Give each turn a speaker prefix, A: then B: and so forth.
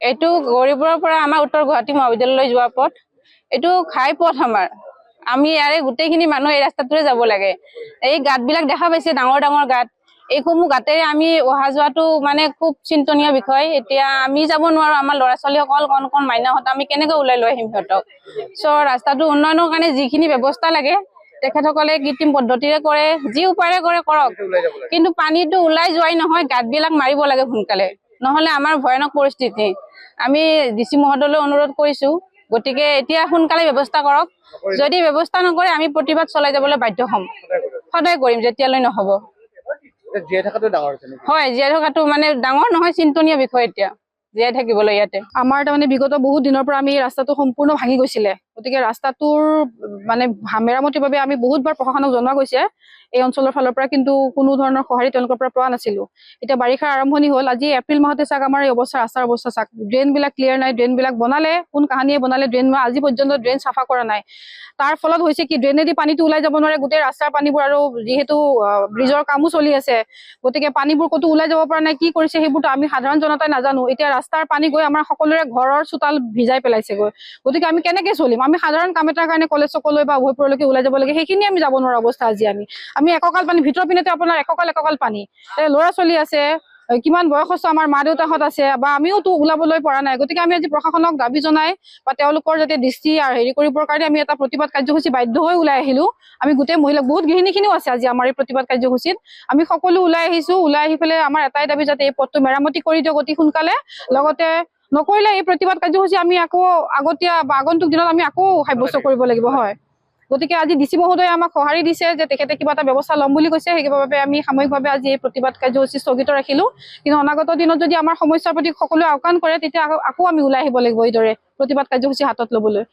A: এইটো গৌৰীপুৰৰ পৰা আমাৰ উত্তৰ গুৱাহাটী মহাবিদ্যালয়লৈ যোৱা পথ। এইটো ঘাই পথ আমাৰ। আমি ইয়াৰে গোটেইখিনি মানুহ এই ৰাস্তাটোৰে যাব লাগে। এই গাঁতবিলাক দেখা পাইছে, ডাঙৰ ডাঙৰ গাঁত। এইসমূহ গাঁতেৰে আমি অহা যোৱাটো মানে খুব চিন্তনীয় বিষয়। এতিয়া আমি যাব নোৱাৰো, আমাৰ ল'ৰা ছোৱালীসকল কণ কণ মাইনাহঁত আমি কেনেকৈ ওলাই লৈ আহিম সিহঁতক। ৰাস্তাটো উন্নয়নৰ কাৰণে যিখিনি ব্যৱস্থা লাগে তেখেতসকলে কৃত্ৰিম পদ্ধতিৰে কৰে, যি উপায়েৰে কৰে কৰক, কিন্তু পানীটো ওলাই যোৱাই নহয়, গাঁতবিলাক মাৰিব লাগে সোনকালে, নহলে আমাৰ ভয়ানক পৰিস্থিতি। আমি ডিচি মহোদয়লৈ অনুৰোধ কৰিছো, গতিকে এতিয়া সোনকালে ব্যৱস্থা কৰক। যদি ব্যৱস্থা নকৰে আমি প্ৰতিবাদ চলাই যাবলৈ বাধ্য হ'ম। সদায় কৰিম যেতিয়ালৈ নহব। হয়, জীয়াই থকাটো মানে ডাঙৰ নহয়, চিন্তনীয় বিষয় এতিয়া জীয়াই থাকিবলৈ। ইয়াতে আমাৰ তাৰমানে বিগত বহুত দিনৰ পৰা আমি ৰাস্তাটো সম্পূৰ্ণ ভাঙি গৈছিলে, গতিকে ৰাস্তাটোৰ মানে মেৰামতিৰ বাবে আমি বহুতবাৰ প্ৰশাসনক জনোৱা গৈছে এই অঞ্চলৰ ফালৰ পৰা, কিন্তু কোনো ধৰণৰ সঁহাৰি তেওঁলোকৰ পৰা পোৱা নাছিলো। এতিয়া বাৰিষাৰ আৰম্ভণি হ'ল, আজি এপ্ৰিল মাহতে চাওক আমাৰ এই অৱস্থা, ৰাস্তাৰ অৱস্থা চাওক। ড্ৰেইন বিলাক ক্লিয়াৰ নাই, ড্ৰেইন বিলাক বনালে কোন কাহানিয়ে বনালে, ড্ৰেইন আজি পৰ্যন্ত ড্ৰেইন চাফা কৰা নাই। তাৰ ফলত হৈছে কি, ড্ৰেইনেদি পানীটো ওলাই যাব নোৱাৰে, গোটেই ৰাস্তাৰ পানীবোৰ, আৰু যিহেতু ব্ৰিজৰ কামো চলি আছে গতিকে পানীবোৰ ক'তো ওলাই যাব পৰা নাই। কি কৰিছে সেইবোৰতো আমি সাধাৰণ জনতাই নাজানো। এতিয়া ৰাস্তাৰ পানী গৈ আমাৰ সকলোৰে ঘৰৰ চোতাল ভিজাই পেলাইছেগৈ, গতিকে আমি কেনেকে চলিম? আমি সাধাৰণ কাম এটাৰ কাৰণে কলেজ চকলৈ বা উভয়পুৰলৈকে ওলাই যাব লাগে, সেইখিনি আমি যাব নোৱাৰা অৱস্থা আজি। আমি এককাল পানী, ভিতৰৰ পিনেতো আপোনাৰ এককাল পানী, ল'ৰা ছোৱালী আছে, কিমান বয়সস্থ আমাৰ মা দেউতাহঁত আছে, বা আমিওতো ওলাবলৈ পৰা নাই। গতিকে আমি আজি প্ৰশাসনক দাবী জনাই বা তেওঁলোকৰ যাতে দৃষ্টি হেৰি কৰিবৰ কাৰণে আমি এটা প্ৰতিবাদ কাৰ্যসূচী বাধ্য হৈ ওলাই আহিলো। আমি গোটেই মহিলা, বহুত গৃহিণীখিনিও আছে আজি আমাৰ এই প্ৰতিবাদ কাৰ্যসূচীত। আমি সকলো ওলাই আহিছো। ওলাই আহি পেলাই আমাৰ এটাই দাবী, যাতে এই পথটো মেৰামতি কৰি দিয়ক অতি সোনকালে। লগতে নকৰিলে এই প্ৰতিবাদ কাৰ্যসূচী আমি আকৌ আগতীয়া বা আগন্তুক দিনত আমি আকৌ সাব্যস্ত কৰিব লাগিব। হয়, গতিকে আজি ডিচি মহোদয়ে আমাক সঁহাৰি দিছে যে তেখেতে কিবা এটা ব্যৱস্থা ল'ম বুলি কৈছে। সেইবাবে আমি সাময়িকভাৱে আজি এই প্ৰতিবাদ কাৰ্যসূচী স্থগিত ৰাখিলো। কিন্তু অনাগত দিনত যদি আমাৰ সমস্যাৰ প্ৰতি সকলোৱে আওকাণ কৰে, তেতিয়া আকৌ আমি ওলাই আহিব লাগিব এইদৰে প্ৰতিবাদ কাৰ্যসূচী হাতত ল'বলৈ।